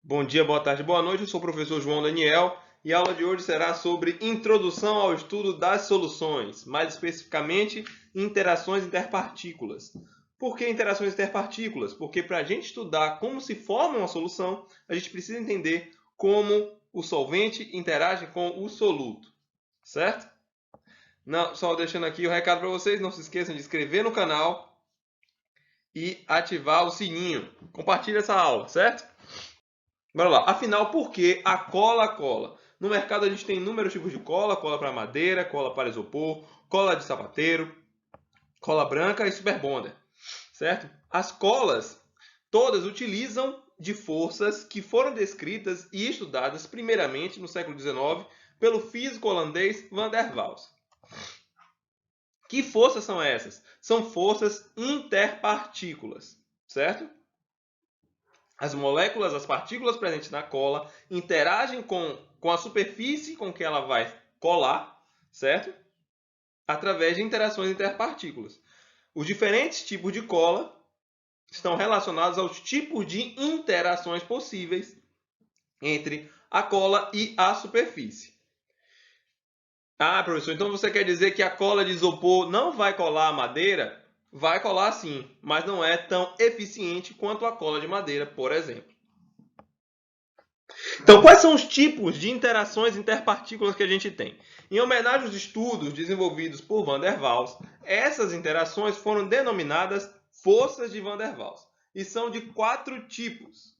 Bom dia, boa tarde, boa noite. Eu sou o professor João Daniel e a aula de hoje será sobre introdução ao estudo das soluções, mais especificamente interações interpartículas. Por que interações interpartículas? Porque para a gente estudar como se forma uma solução, a gente precisa entender como o solvente interage com o soluto, certo? Não, só deixando aqui o recado para vocês, não se esqueçam de se inscrever no canal e ativar o sininho. Compartilhe essa aula, certo? Bora lá. Afinal, por que a cola? No mercado a gente tem inúmeros tipos de cola: cola para madeira, cola para isopor, cola de sapateiro, cola branca e super bonder, certo? As colas todas utilizam de forças que foram descritas e estudadas primeiramente no século XIX pelo físico holandês Van der Waals. Que forças são essas? São forças interpartículas, certo? As moléculas, as partículas presentes na cola, interagem com a superfície com que ela vai colar, certo? Através de interações interpartículas. Os diferentes tipos de cola estão relacionados aos tipos de interações possíveis entre a cola e a superfície. Ah, professor, então você quer dizer que a cola de isopor não vai colar a madeira? Vai colar sim, mas não é tão eficiente quanto a cola de madeira, por exemplo. Então, quais são os tipos de interações interpartículas que a gente tem? Em homenagem aos estudos desenvolvidos por Van der Waals, essas interações foram denominadas forças de Van der Waals e são de 4 tipos: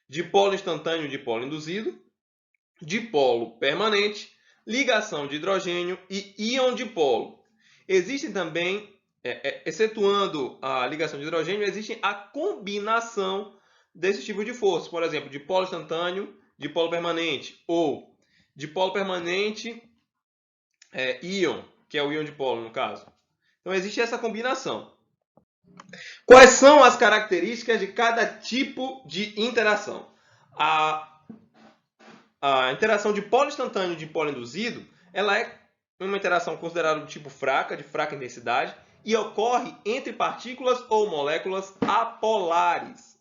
dipolo instantâneo, dipolo induzido, dipolo permanente, ligação de hidrogênio e íon dipolo. Existem também, excetuando a ligação de hidrogênio, existe a combinação desses tipos de forças. Por exemplo, dipolo instantâneo, dipolo permanente, ou dipolo permanente íon, que é o íon dipolo no caso. Então existe essa combinação. Quais são as características de cada tipo de interação? A interação de polo instantâneo e de polo induzido, ela é uma interação considerada do tipo fraca, de fraca intensidade, e ocorre entre partículas ou moléculas apolares,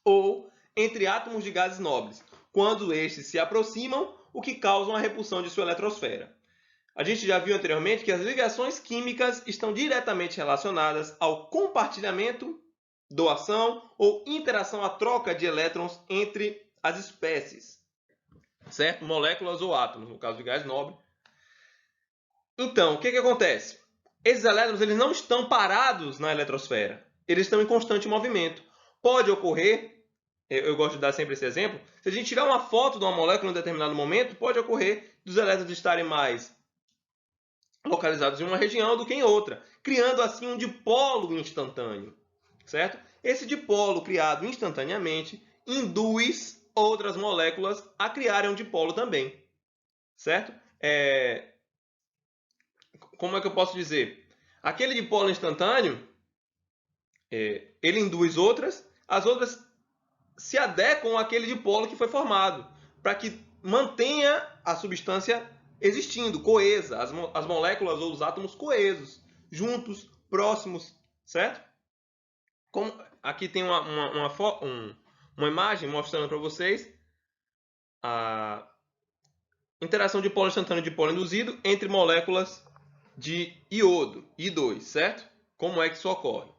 ou entre átomos de gases nobres, quando estes se aproximam, o que causa uma repulsão de sua eletrosfera. A gente já viu anteriormente que as ligações químicas estão diretamente relacionadas ao compartilhamento, doação ou interação, a troca de elétrons entre as espécies, certo? Moléculas ou átomos, no caso de gás nobre. Então, o que acontece? Esses elétrons eles não estão parados na eletrosfera, eles estão em constante movimento. Pode ocorrer, eu gosto de dar sempre esse exemplo, se a gente tirar uma foto de uma molécula em um determinado momento, pode ocorrer dos elétrons estarem mais localizados em uma região do que em outra, criando assim um dipolo instantâneo, certo? Esse dipolo criado instantaneamente induz outras moléculas a criarem um dipolo também, certo? Como é que eu posso dizer? Aquele dipolo instantâneo, ele induz outras, as outras se adequam àquele dipolo que foi formado, para que mantenha a substância existindo, coesa, as moléculas ou os átomos coesos, juntos, próximos, certo? Aqui tem uma imagem mostrando para vocês a interação de polo instantâneo e de polo induzido entre moléculas de iodo, I2, certo? Como é que isso ocorre?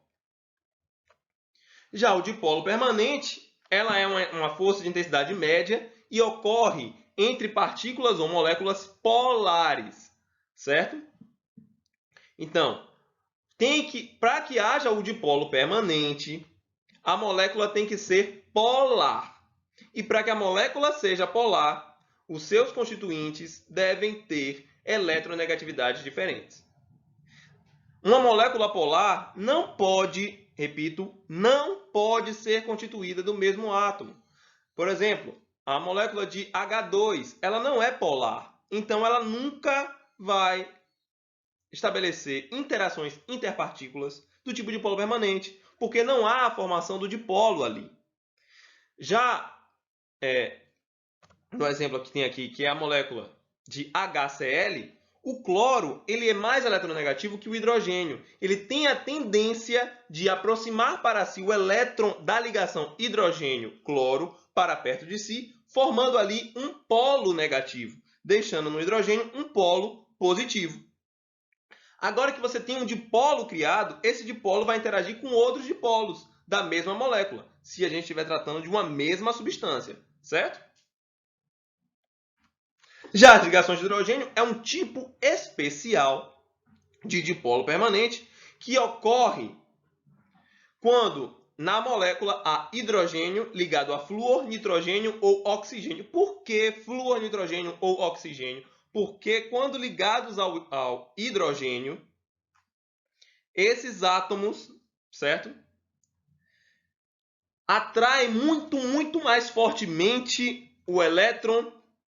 Já o dipolo permanente, ela é uma força de intensidade média e ocorre entre partículas ou moléculas polares, certo? Então, para que haja o dipolo permanente, a molécula tem que ser polar. E para que a molécula seja polar, os seus constituintes devem ter eletronegatividades diferentes. Uma molécula polar não pode, repito, não pode ser constituída do mesmo átomo. Por exemplo, a molécula de H2, ela não é polar, então ela nunca vai estabelecer interações interpartículas do tipo dipolo permanente, porque não há a formação do dipolo ali. Já no exemplo que tem aqui, que é a molécula de HCl, o cloro ele é mais eletronegativo que o hidrogênio. Ele tem a tendência de aproximar para si o elétron da ligação hidrogênio-cloro para perto de si, formando ali um polo negativo, deixando no hidrogênio um polo positivo. Agora que você tem um dipolo criado, esse dipolo vai interagir com outros dipolos da mesma molécula, se a gente estiver tratando de uma mesma substância, certo? Já as ligações de hidrogênio é um tipo especial de dipolo permanente que ocorre quando na molécula há hidrogênio ligado a flúor, nitrogênio ou oxigênio. Por que flúor, nitrogênio ou oxigênio? Porque quando ligados ao hidrogênio, esses átomos, certo? Atraem muito mais fortemente o elétron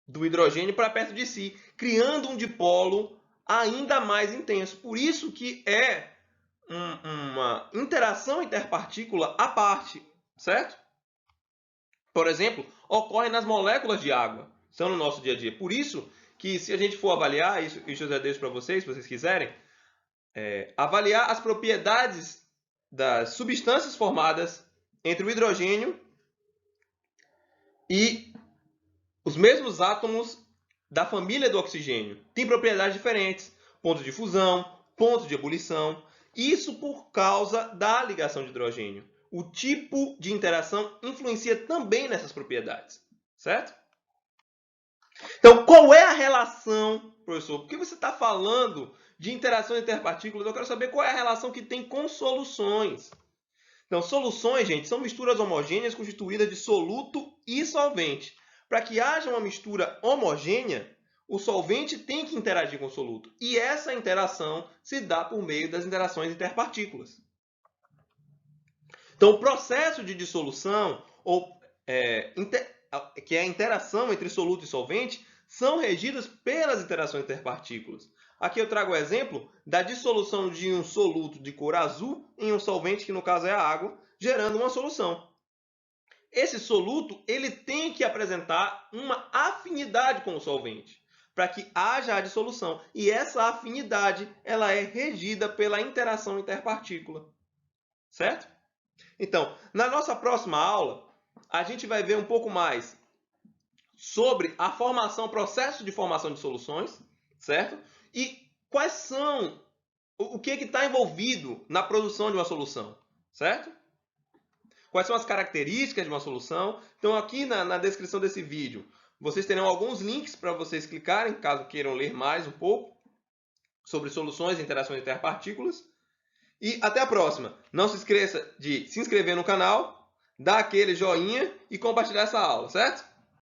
do hidrogênio para perto de si, criando um dipolo ainda mais intenso. Por isso que é uma interação interpartícula à parte, certo? Por exemplo, ocorre nas moléculas de água, são no nosso dia a dia. Por isso que, se a gente for avaliar, isso eu já deixo para vocês, se vocês quiserem, avaliar as propriedades das substâncias formadas entre o hidrogênio e os mesmos átomos da família do oxigênio. Tem propriedades diferentes, ponto de fusão, ponto de ebulição. Isso por causa da ligação de hidrogênio. O tipo de interação influencia também nessas propriedades, certo? Então, qual é a relação, professor? Por que você está falando de interação interpartículas? Eu quero saber qual é a relação que tem com soluções. Então, soluções, gente, são misturas homogêneas constituídas de soluto e solvente. Para que haja uma mistura homogênea, o solvente tem que interagir com o soluto. E essa interação se dá por meio das interações interpartículas. Então, o processo de dissolução, que é a interação entre soluto e solvente, são regidas pelas interações interpartículas. Aqui eu trago o exemplo da dissolução de um soluto de cor azul em um solvente, que no caso é a água, gerando uma solução. Esse soluto ele tem que apresentar uma afinidade com o solvente, para que haja a dissolução. E essa afinidade ela é regida pela interação interpartícula. Certo? Então, na nossa próxima aula, a gente vai ver um pouco mais sobre a formação, processo de formação de soluções, certo? E quais são, o que está envolvido na produção de uma solução, certo? Quais são as características de uma solução? Então, aqui na descrição desse vídeo, vocês terão alguns links para vocês clicarem, caso queiram ler mais um pouco sobre soluções e interações interpartículas. E até a próxima. Não se esqueça de se inscrever no canal, dar aquele joinha e compartilhar essa aula, certo?